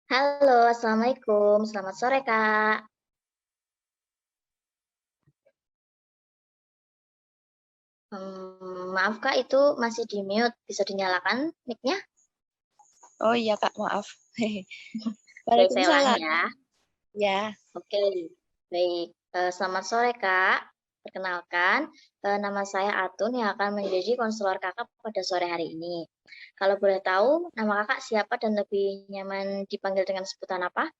Halo, Assalamualaikum. Selamat sore, Kak. Maaf, Kak, itu masih di-mute. Bisa dinyalakan mic-nya? Oh iya Kak, maaf. Baik, saya ulangi Waalaikumsalam. ya. Ya, Oke, baik. Selamat sore, Kak. Perkenalkan, nama saya Atun yang akan menjadi konselor Kakak pada sore hari ini. Kalau boleh tahu, nama Kakak siapa dan lebih nyaman dipanggil dengan sebutan apa?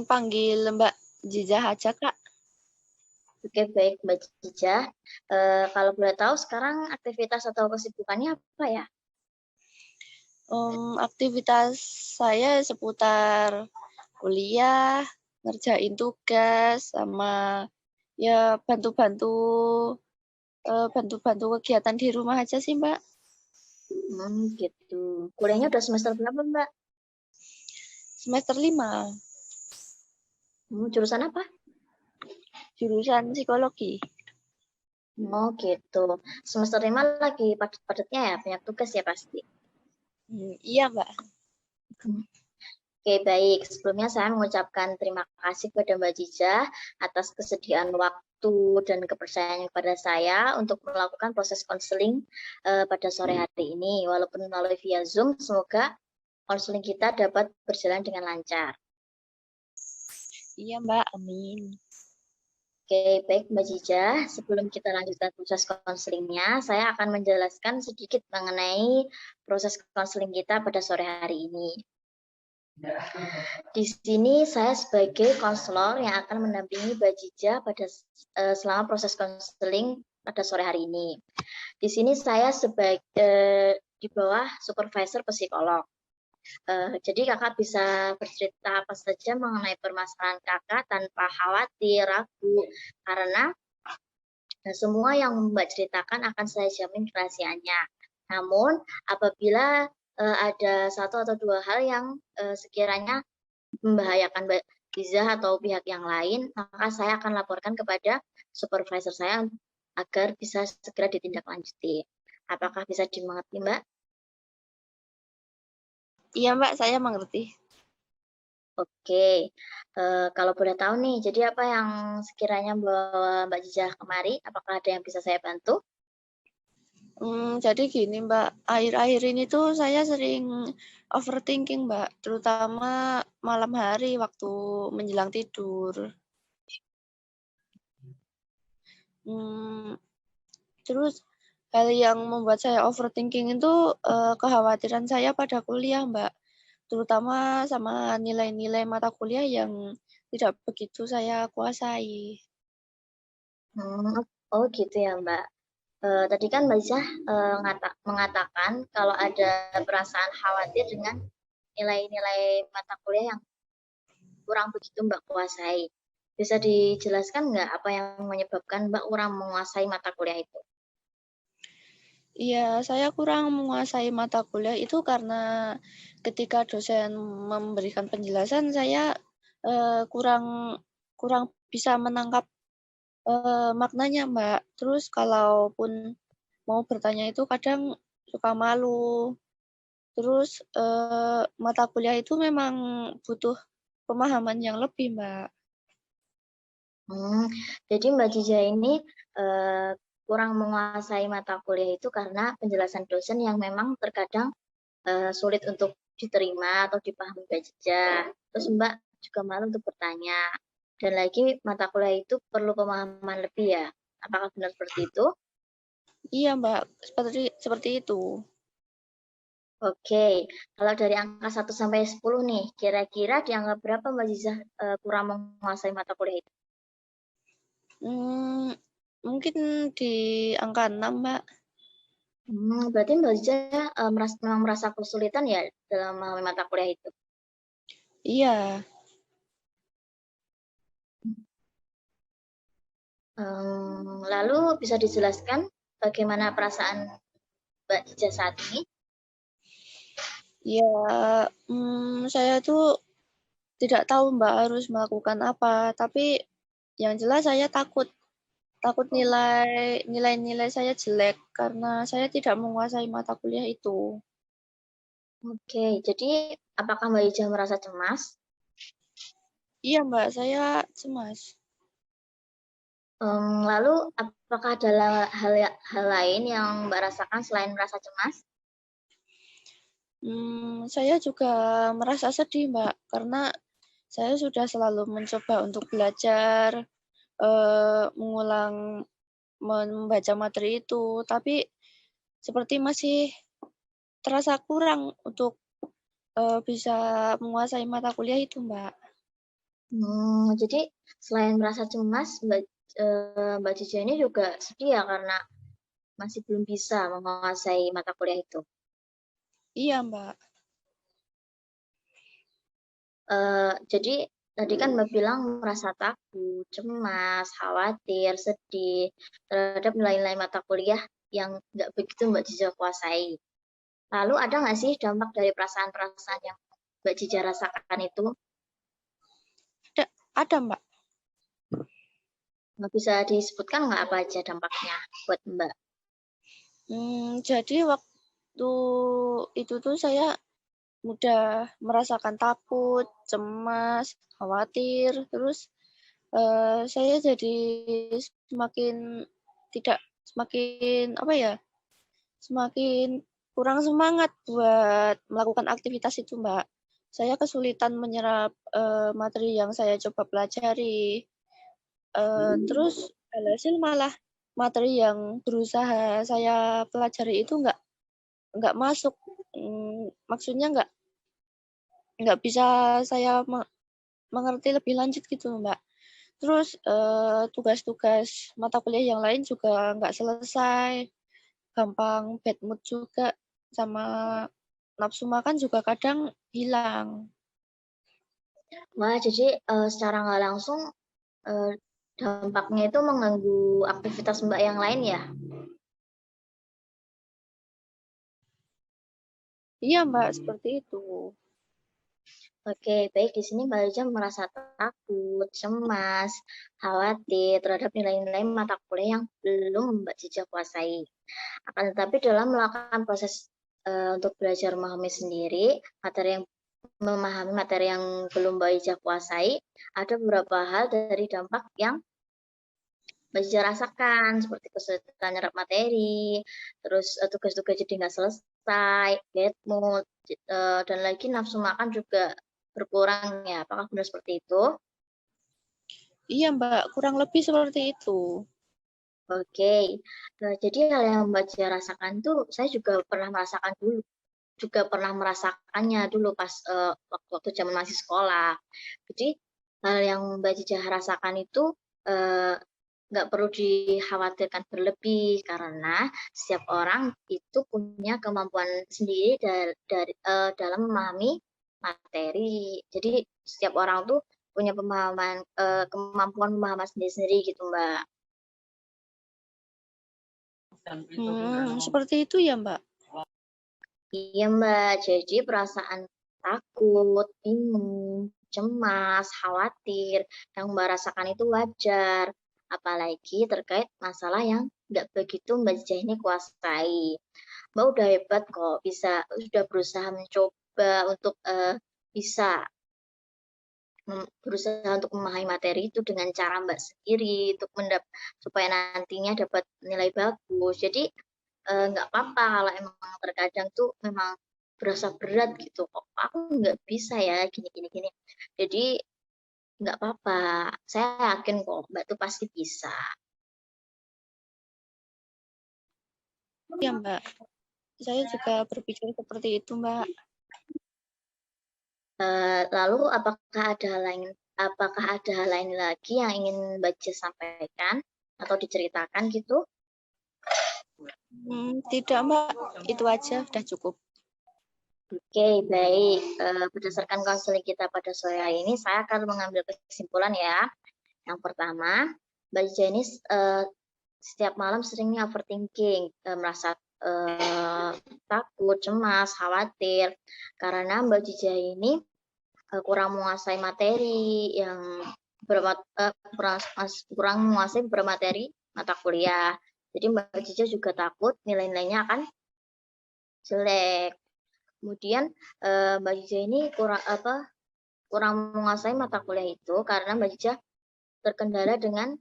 panggil Mbak Jijah aja Kak. Oke, baik, Mbak Cijah. Kalau boleh tahu, sekarang aktivitas atau kesibukannya apa ya? Aktivitas saya seputar kuliah, ngerjain tugas, sama ya bantu-bantu kegiatan di rumah aja sih Mbak. Gitu. Kuliahnya udah semester berapa, Mbak? Semester 5, Jurusan apa? jurusan psikologi. Oh, gitu. Semester 5 lagi padat-padatnya ya, banyak tugas ya pasti. Iya Mbak. Hmm. Oke, baik. Sebelumnya saya mengucapkan terima kasih kepada Mbak Jijah atas kesediaan waktu dan kepercayaan kepada saya untuk melakukan proses konseling pada sore hari ini. Walaupun melalui via Zoom, semoga konseling kita dapat berjalan dengan lancar. Iya Mbak, amin. Oke, baik Mbak Jijah. Sebelum kita lanjutkan proses konselingnya, saya akan menjelaskan sedikit mengenai proses konseling kita pada sore hari ini. Di sini saya sebagai konselor yang akan mendampingi Mbak Jijah pada selama proses konseling pada sore hari ini. Di sini saya sebagai di bawah supervisor psikolog. Jadi kakak bisa bercerita apa saja mengenai permasalahan kakak tanpa khawatir, ragu, karena semua yang Mbak ceritakan akan saya jamin kerahasiaannya. Namun, apabila ada satu atau dua hal yang sekiranya membahayakan Mbak Liza atau pihak yang lain, maka saya akan laporkan kepada supervisor saya agar bisa segera ditindaklanjuti. Apakah bisa dimengerti, Mbak? Iya Mbak, saya mengerti. Oke, kalau boleh tahu nih, jadi apa yang sekiranya membawa Mbak Jijah kemari? Apakah ada yang bisa saya bantu? Jadi gini Mbak, akhir-akhir ini tuh saya sering overthinking Mbak, terutama malam hari waktu menjelang tidur. Hmm, Terus hal yang membuat saya overthinking itu kekhawatiran saya pada kuliah Mbak, terutama sama nilai-nilai mata kuliah yang tidak begitu saya kuasai. Oh gitu ya Mbak. Tadi kan Mbak Isah mengatakan kalau ada perasaan khawatir dengan nilai-nilai mata kuliah yang kurang begitu Mbak kuasai. Bisa dijelaskan nggak apa yang menyebabkan Mbak kurang menguasai mata kuliah itu? Iya, saya kurang menguasai mata kuliah itu karena ketika dosen memberikan penjelasan saya kurang kurang bisa menangkap maknanya, Mbak. Terus kalaupun mau bertanya itu kadang suka malu. Terus mata kuliah itu memang butuh pemahaman yang lebih, Mbak. Hmm, jadi Mbak Jija ini eh, kurang menguasai mata kuliah itu karena penjelasan dosen yang memang terkadang sulit untuk diterima atau dipahami Mbak Jija. Terus Mbak juga malu untuk bertanya. Dan lagi mata kuliah itu perlu pemahaman lebih ya. Apakah benar seperti itu? Iya, Mbak, seperti seperti itu. Oke, kalau dari angka 1 sampai 10 nih, kira-kira dianggap berapa Mbak Jiza kurang menguasai mata kuliah itu? Hmm, Mungkin di angka 6, Mbak. Berarti Mbak Jiza memang merasa kesulitan ya dalam memahami mata kuliah itu. Iya. Lalu bisa dijelaskan bagaimana perasaan Mbak Jiza saat ini? Ya, saya tuh tidak tahu Mbak harus melakukan apa, tapi yang jelas saya takut takut nilai-nilai saya jelek karena saya tidak menguasai mata kuliah itu. Oke, jadi apakah Mbak Ija merasa cemas? Iya, Mbak, saya cemas. Lalu apakah ada hal lain yang Mbak rasakan selain merasa cemas? Saya juga merasa sedih, Mbak, karena saya sudah selalu mencoba untuk belajar, mengulang membaca materi itu, tapi seperti masih terasa kurang untuk bisa menguasai mata kuliah itu, Mbak. Jadi selain merasa cemas, Mbak Cica ini juga sedih ya karena masih belum bisa menguasai mata kuliah itu. Iya, Mbak. Jadi tadi kan Mbak bilang merasa takut, cemas, khawatir, sedih terhadap nilai-nilai mata kuliah yang nggak begitu Mbak Cica kuasai. Lalu ada nggak sih dampak dari perasaan-perasaan yang Mbak Cica rasakan itu? Ada, Mbak. Nggak bisa disebutkan nggak apa aja dampaknya buat Mbak? Jadi waktu itu tuh saya mudah merasakan takut, cemas, khawatir, terus saya jadi semakin tidak semakin apa ya, semakin kurang semangat buat melakukan aktivitas itu, Mbak. Saya kesulitan menyerap materi yang saya coba pelajari. Terus alhasil malah materi yang berusaha saya pelajari itu nggak masuk. Maksudnya nggak bisa saya mengerti lebih lanjut gitu, Mbak. Terus tugas-tugas mata kuliah yang lain juga nggak selesai, gampang bad mood juga, sama nafsu makan juga kadang hilang. Wah, jadi secara nggak langsung dampaknya itu mengganggu aktivitas Mbak yang lain ya? Iya, Mbak, seperti itu. Oke, baik. Di sini Mbak Ija merasa takut, cemas, khawatir terhadap nilai-nilai mata kuliah yang belum Mbak Ija kuasai. Akan tetapi dalam melakukan proses untuk belajar memahami sendiri, memahami materi yang belum Mbak Ija kuasai, ada beberapa hal dari dampak yang Mbak Ija rasakan, seperti kesulitan nyerap materi, terus tugas-tugas jadi nggak selesai, bad mood, dan lagi nafsu makan juga berkurang ya. Apakah benar seperti itu? Iya, Mbak, kurang lebih seperti itu. Oke. Jadi hal yang Mbak Ija rasakan tuh saya juga pernah merasakan dulu, juga pernah merasakannya dulu pas waktu zaman masih sekolah. Jadi hal yang Mbak Ija rasakan itu eh, nggak perlu dikhawatirkan berlebih karena setiap orang itu punya kemampuan sendiri dalam memahami materi. Jadi setiap orang tuh punya kemampuan pemahaman sendiri-sendiri gitu, Mbak. Seperti itu ya, Mbak. Iya, Mbak. Jadi perasaan takut, bingung, cemas, khawatir yang Mbak rasakan itu wajar. Apalagi terkait masalah yang nggak begitu Mbak Jajah ini kuasai. Mbak udah hebat kok, sudah berusaha mencoba untuk bisa berusaha untuk memahami materi itu dengan cara Mbak sendiri, supaya nantinya dapat nilai bagus. Jadi nggak apa-apa kalau emang terkadang tuh memang berasa berat gitu kok aku nggak bisa ya gini gini gini jadi nggak apa-apa saya yakin kok Mbak tuh pasti bisa. Iya, Mbak. Saya juga berpikir seperti itu, Mbak. Lalu apakah ada hal lain lagi yang ingin Mbak Jess sampaikan atau diceritakan gitu? Tidak, Mbak. Itu aja sudah cukup. Oke, baik. Berdasarkan konseling kita pada sore hari ini, saya akan mengambil kesimpulan ya. Yang pertama, Mbak Jenis setiap malam seringnya overthinking, merasa takut, cemas, khawatir, karena Mbak Jija ini kurang menguasai materi yang kurang menguasai beberapa materi mata kuliah. Jadi Mbak Jija juga takut nilai-nilainya akan jelek. Kemudian Mbak Jiza ini kurang menguasai mata kuliah itu karena Mbak Jiza terkendala dengan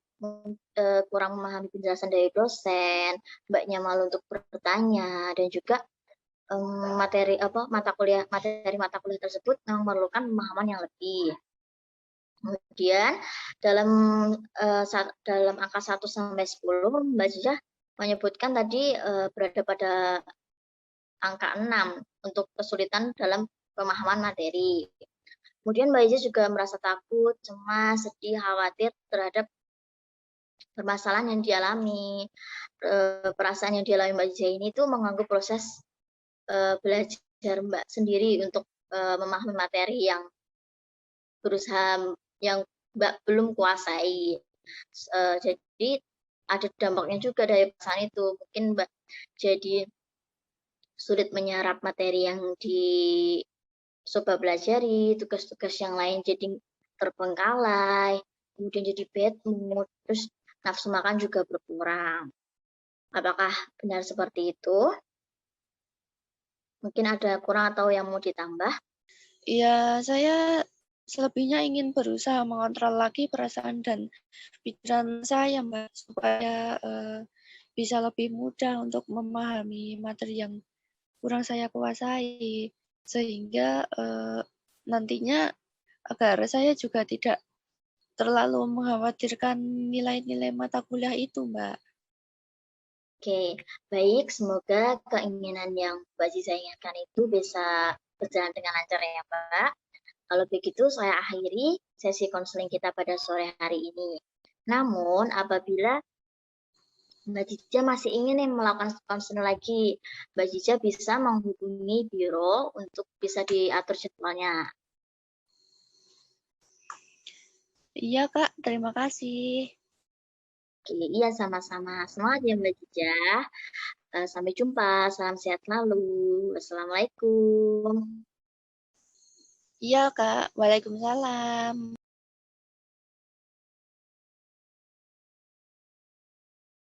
kurang memahami penjelasan dari dosen, Mbaknya malu untuk bertanya, dan juga materi mata kuliah tersebut memerlukan pemahaman yang lebih. Kemudian dalam angka 1 sampai 10 Mbak Jiza menyebutkan tadi berada pada angka 6 untuk kesulitan dalam pemahaman materi. Kemudian Mbak Jiza juga merasa takut, cemas, sedih, khawatir terhadap permasalahan yang dialami. Perasaan yang dialami Mbak Jiza ini tuh mengganggu proses belajar Mbak sendiri untuk memahami materi yang Mbak belum kuasai. Jadi ada dampaknya juga dari perasaan itu. Mungkin Mbak jadi sulit menyerap materi yang dicoba pelajari, tugas-tugas yang lain jadi terbengkalai, kemudian jadi bad mood, terus nafsu makan juga berkurang. Apakah benar seperti itu? Mungkin ada kurang atau yang mau ditambah? Ya, saya selebihnya ingin berusaha mengontrol lagi perasaan dan pikiran saya, Mbak, supaya bisa lebih mudah untuk memahami materi yang kurang saya kuasai, sehingga nantinya agar saya juga tidak terlalu mengkhawatirkan nilai-nilai mata kuliah itu, Mbak. Oke, baik. Semoga keinginan yang Mbak Ziza inginkan itu bisa berjalan dengan lancar ya, Mbak. Kalau begitu, saya akhiri sesi konseling kita pada sore hari ini. Namun, apabila Mbak Ziza masih ingin melakukan konseling lagi, Mbak Ziza bisa menghubungi biro untuk bisa diatur jadwalnya. Iya, Kak. Terima kasih. Oke, iya sama-sama. Semangat ya Mbak Ziza. Sampai jumpa. Salam sehat selalu. Assalamualaikum. Iya, Kak. Waalaikumsalam.